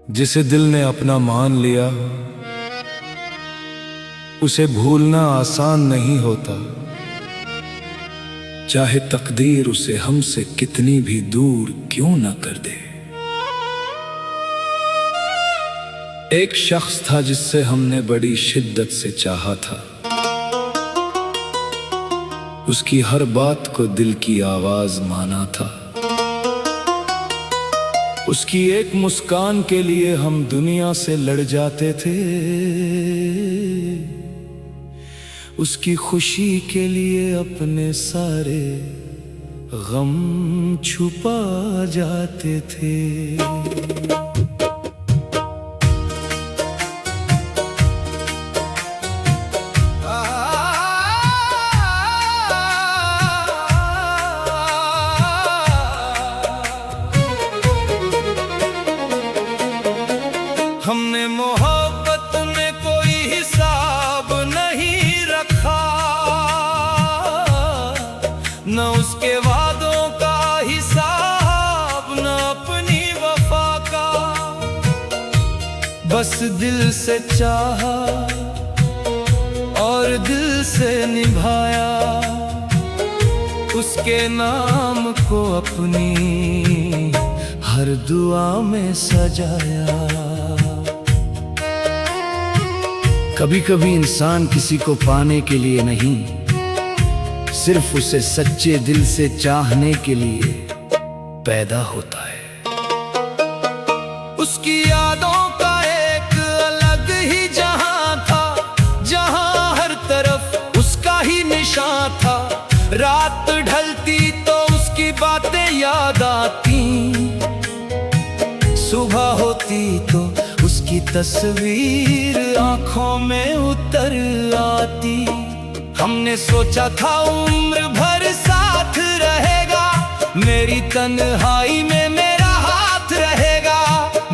जिसे दिल ने अपना मान लिया, उसे भूलना आसान नहीं होता। चाहे तकदीर उसे हमसे कितनी भी दूर क्यों न कर दे। एक शख्स था जिससे हमने बड़ी शिद्दत से चाहा था। उसकी हर बात को दिल की आवाज माना था। उसकी एक मुस्कान के लिए हम दुनिया से लड़ जाते थे। उसकी खुशी के लिए अपने सारे गम छुपा जाते थे। हमने मोहब्बत में कोई हिसाब नहीं रखा, न उसके वादों का हिसाब, न अपनी वफा का। बस दिल से चाहा और दिल से निभाया, उसके नाम को अपनी हर दुआ में सजाया। कभी कभी इंसान किसी को पाने के लिए नहीं, सिर्फ उसे सच्चे दिल से चाहने के लिए पैदा होता है। उसकी यादों का एक अलग ही जहां था, जहां हर तरफ उसका ही निशान था। रात ढलती तो उसकी बातें याद आती, सुबह होती तो उसकी तस्वीर आंखों में उतर आती। हमने सोचा था उम्र भर साथ रहेगा, मेरी तन्हाई में मेरा हाथ रहेगा।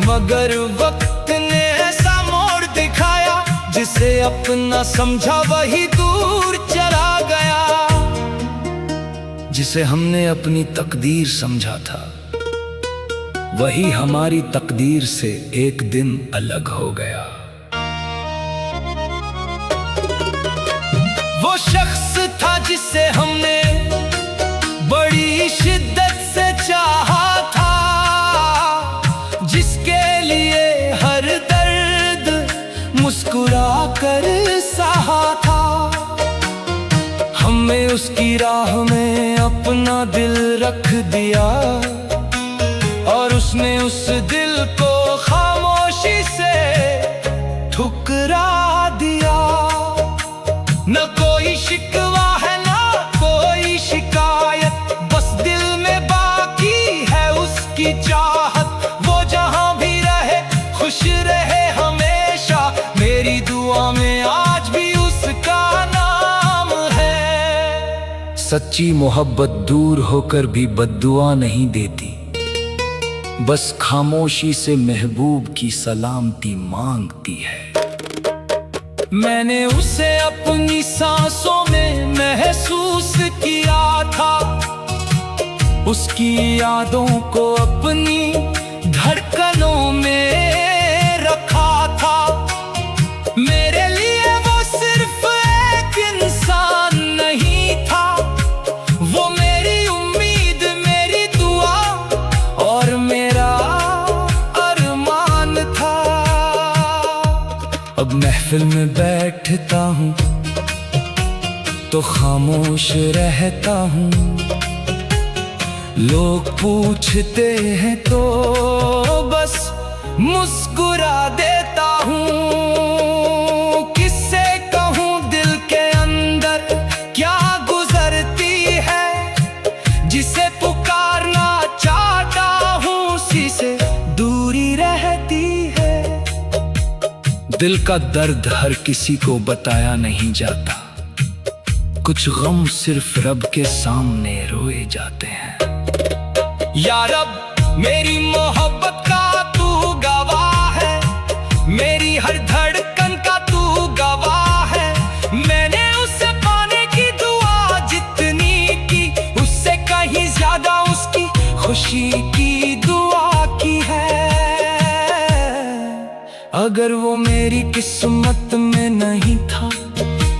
मगर वक्त ने ऐसा मोड़ दिखाया, जिसे अपना समझा वही दूर चला गया। जिसे हमने अपनी तकदीर समझा था, वही हमारी तकदीर से एक दिन अलग हो गया। वो शख्स था जिसे हमने बड़ी शिद्दत से चाहा था, जिसके लिए हर दर्द मुस्कुरा कर सहा था। हमने उसकी राह में अपना दिल रख दिया, और उसने उस दिल को खामोशी से ठुकरा दिया। न कोई शिकवा है न कोई शिकायत, बस दिल में बाकी है उसकी चाहत। वो जहां भी रहे खुश रहे हमेशा, मेरी दुआ में आज भी उसका नाम है। सच्ची मोहब्बत दूर होकर भी बद्दुआ नहीं देती, बस खामोशी से महबूब की सलामती मांगती है। मैंने उसे अपनी सांसों में महसूस किया था, उसकी यादों को अपनी धड़कनों में रखा था। मेरे लिए वो सिर्फ एक इंसान नहीं था, वो मेरी उम्मीद, मेरी दुआ और मेरा अरमान था। अब महफिल में बैठता हूँ तो खामोश रहता हूँ, लोग पूछते हैं तो बस मुस्कुरा देता हूँ। किससे कहूँ दिल के अंदर क्या गुजरती है, जिसे पुकारना चाहता हूँ उसी से दूरी रहती है। दिल का दर्द हर किसी को बताया नहीं जाता, कुछ गम सिर्फ रब के सामने रोए जाते हैं। या रब मेरी मोहब्बत का तू गवाह है, मेरी हर धड़कन का तू गवाह है। मैंने उसे पाने की दुआ जितनी की, उससे कहीं ज्यादा उसकी खुशी की दुआ की है। अगर वो मेरी किस्मत में नहीं था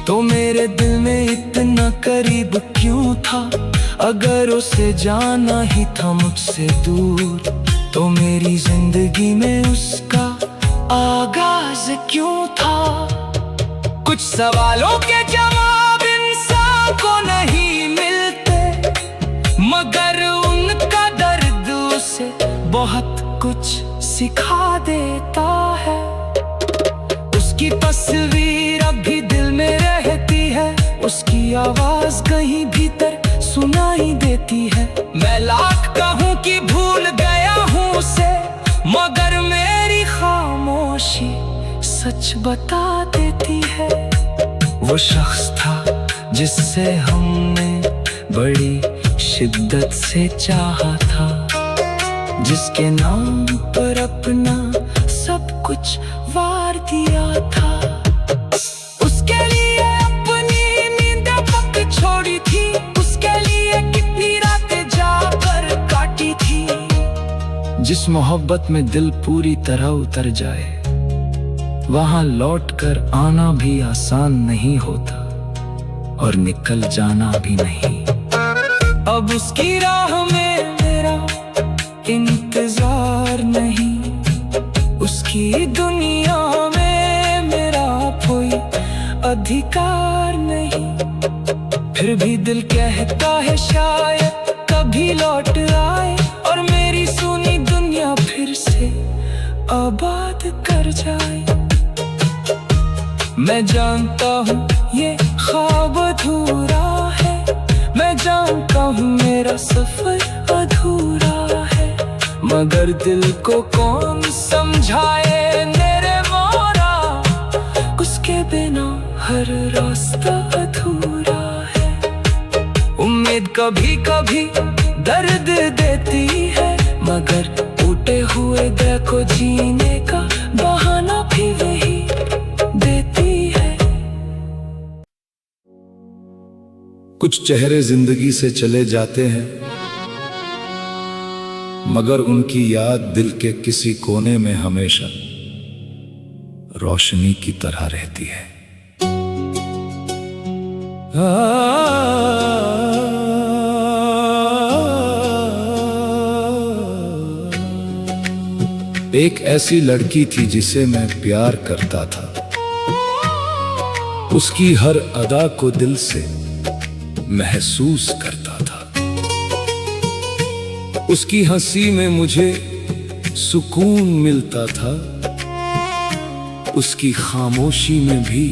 तो मेरे दिल में इतना करीब क्यों था। अगर उसे जाना ही था मुझसे दूर तो मेरी जिंदगी में उसका आगाज क्यों था। कुछ सवालों के जवाब इंसान को नहीं मिलते, मगर उनका दर्द उसे बहुत कुछ सिखा देता है। उसकी तस्वीर अभी दिल में रहती है, उसकी आवाज कहीं भीतर सुनाई देती है। मैं लाख कहूं कि भूल गया हूं उसे, मगर मेरी खामोशी सच बता देती है। वो शख्स था जिससे हमने बड़ी शिद्दत से चाहा था, जिसके नाम पर अपना सब कुछ वार दिया था। उसके लिए अपनी नींदें पक छोड़ी थी, उसके लिए कितनी रातें जाकर काटी थी। जिस मोहब्बत में दिल पूरी तरह उतर जाए वहां लौटकर आना भी आसान नहीं होता और निकल जाना भी नहीं। अब उसकी राह में मेरा इंतजार नहीं, उसकी दुनिया में मेरा कोई अधिकार नहीं। फिर भी दिल कहता है शायद कभी लौट आए और मेरी सुनी दुनिया फिर से आबाद कर जाए। मैं जानता हूँ ये ख्वाब अधूरा है, मैं जानता हूँ मेरा सफर अधूरा है, मगर दिल को कौन समझाए मेरे मोरा, उसके बिना हर रास्ता अधूरा है। उम्मीद कभी कभी दर्द देती है, मगर टूटे हुए दिल को जीने का बहाना भी वही देती है। कुछ चेहरे जिंदगी से चले जाते हैं, मगर उनकी याद दिल के किसी कोने में हमेशा रोशनी की तरह रहती है। एक ऐसी लड़की थी जिसे मैं प्यार करता था, उसकी हर अदा को दिल से महसूस करता था। उसकी हंसी में मुझे सुकून मिलता था, उसकी खामोशी में भी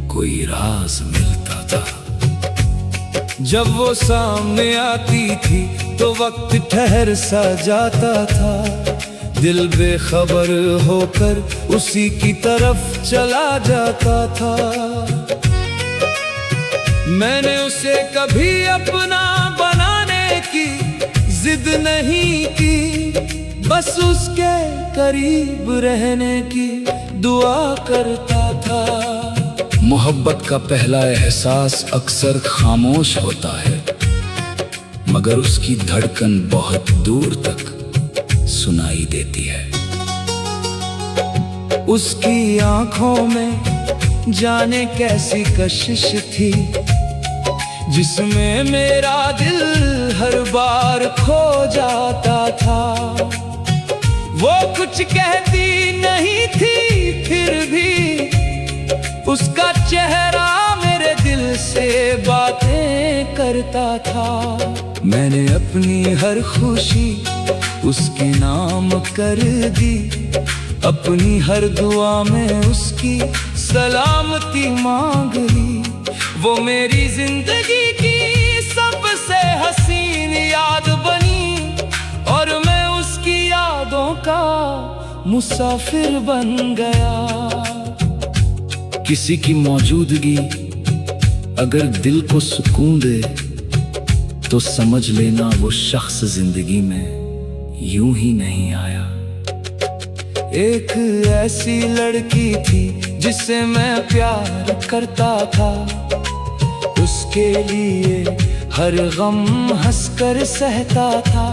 कोई राज मिलता था। जब वो सामने आती थी तो वक्त ठहर सा जाता था, दिल बेखबर होकर उसी की तरफ चला जाता था। मैंने उसे कभी अपना बनाने की जिद नहीं की, बस उसके करीब रहने की दुआ करता था। मोहब्बत का पहला एहसास अक्सर खामोश होता है, मगर उसकी धड़कन बहुत दूर तक सुनाई देती है। उसकी आंखों में जाने कैसी कशिश थी, जिसमें मेरा दिल हर बार खो जाता था। वो कुछ कहती नहीं थी, फिर भी उसका चेहरा मेरे दिल से बातें करता था। मैंने अपनी हर खुशी उसके नाम कर दी, अपनी हर दुआ में उसकी सलामती मांग ली। वो मेरी जिंदगी की सबसे हसीन याद बनी और मैं उसकी यादों का मुसाफिर बन गया। किसी की मौजूदगी अगर दिल को सुकून दे तो समझ लेना वो शख्स जिंदगी में यूं ही नहीं आया। एक ऐसी लड़की थी जिससे मैं प्यार करता था, उसके लिए हर गम हंसकर सहता था।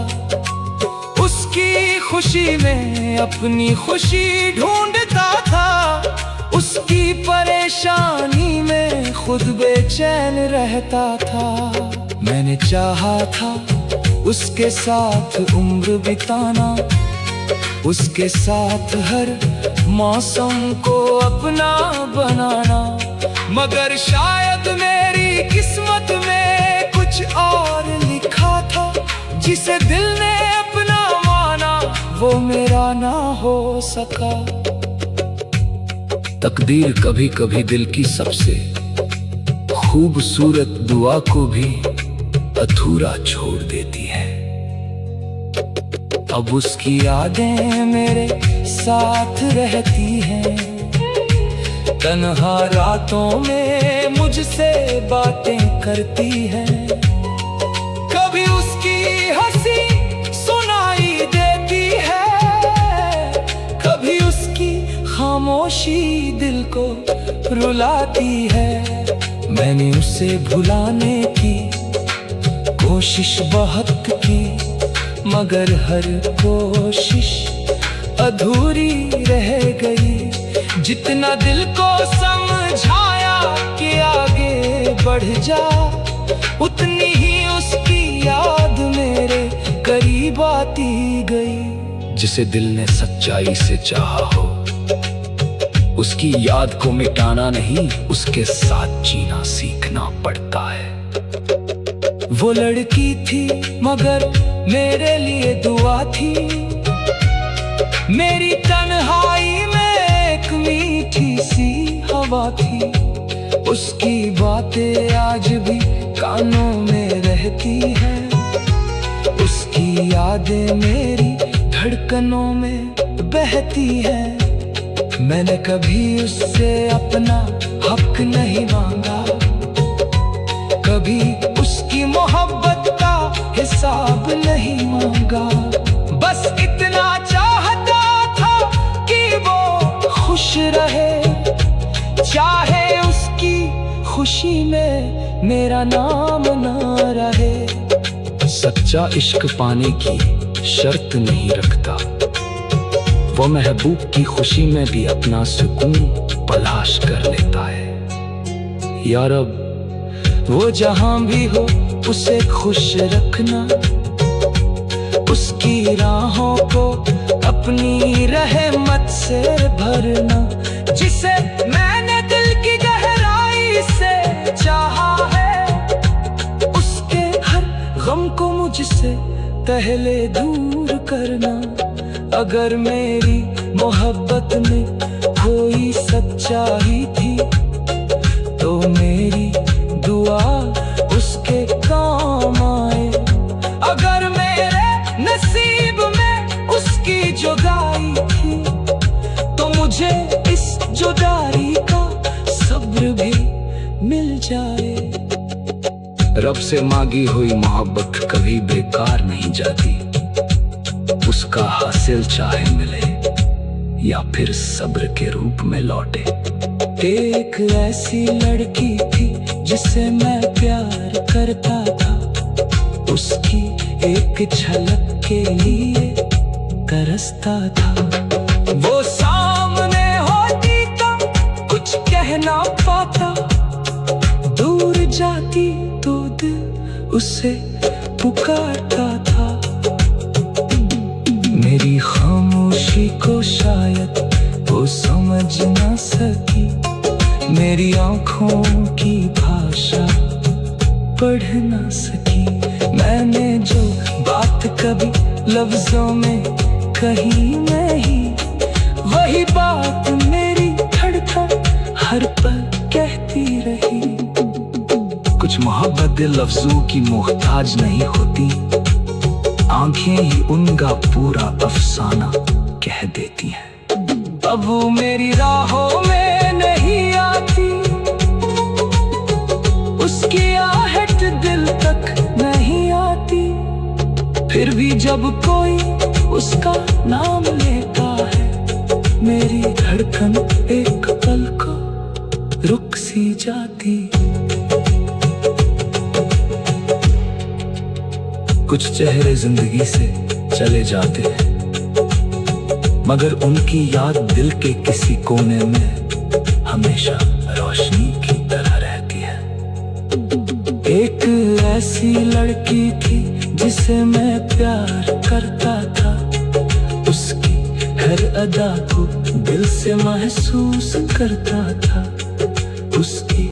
उसके उसकी खुशी में अपनी खुशी ढूंढता था, उसकी परेशानी में खुद बेचैन रहता था। मैंने चाहा था उसके साथ उम्र बिताना, उसके साथ हर मौसम को अपना बनाना, मगर शायद मेरी किस्मत में कुछ और लिखा था। जिसे दिल ने अपना माना वो मेरा ना हो सका। तकदीर कभी कभी दिल की सबसे खूबसूरत दुआ को भी अधूरा छोड़ देती है। अब उसकी यादें मेरे साथ रहती हैं, तन्हा रातों में मुझसे बातें करती है। कभी उसकी हंसी सुनाई देती है, कभी उसकी खामोशी दिल को रुलाती है। मैंने उसे भुलाने की कोशिश बहुत की, मगर हर कोशिश अधूरी रह गई। जितना दिल को समझाया कि आगे बढ़ जा, उतनी ही उसकी याद मेरे करीब आती गई। जिसे दिल ने सच्चाई से चाहा हो, उसकी याद को मिटाना नहीं, उसके साथ जीना सीखना पड़ता है। वो लड़की थी मगर मेरे लिए दुआ थी, मेरी तन्हाई में एक मीठी सी हवा थी। उसकी बातें आज भी कानों में रहती हैं, उसकी यादें मेरी धड़कनों में बहती हैं। मैंने कभी उससे अपना हक नहीं मांगा, कभी उसकी मोहब्बत का हिसाब नहीं मांगा। बस इतना चाहता था कि वो खुश रहे, चाहे उसकी खुशी में मेरा नाम ना रहे। सच्चा इश्क पाने की शर्त नहीं रखता, वो महबूब की खुशी में भी अपना सुकून तलाश कर लेता है। या रब, वो जहां भी हो उसे खुश रखना, उसकी राहों को अपनी रहमत से भरना। जिसे मैंने दिल की गहराई से चाहा है, उसके हर गम को मुझसे पहले दूर करना। अगर मेरी मोहब्बत में कोई सच्चाई थी, तो मेरी दुआ उसके काम आए। अगर मेरे नसीब में उसकी जुदाई थी, तो मुझे इस जुदाई का सब्र भी मिल जाए। रब से मांगी हुई मोहब्बत कभी बेकार नहीं जाती, उसका हासिल चाहे मिले या फिर सब्र के रूप में लौटे। एक ऐसी लड़की थी जिसे मैं प्यार करता था, उसकी एक झलक के लिए तरसता था। वो सामने होती तो कुछ कह ना पाता, दूर जाती तो दिल उसे पुकारता था। मेरी खामोशी को शायद वो समझ ना सकी, मेरी आंखों की भाषा पढ़ ना सकी। मैंने जो बात कभी लफ्जों में कही नहीं, वही बात मेरी धड़कन हर पल कहती रही। कुछ मोहब्बत दिल लफ्जों की मोहताज नहीं होती, आंखें ही उनका पूरा अफसाना कह देती हैं। अब वो मेरी राहों में नहीं आती, उसकी आहट दिल तक नहीं आती। फिर भी जब कोई उसका नाम लेता है, मेरी धड़कन एक पल को रुक सी जाती। कुछ चेहरे जिंदगी से चले जाते हैं, मगर उनकी याद दिल के किसी कोने में हमेशा रोशनी की तरह रहती है। एक ऐसी लड़की थी जिसे मैं प्यार करता था, उसकी हर अदा को दिल से महसूस करता था, उसकी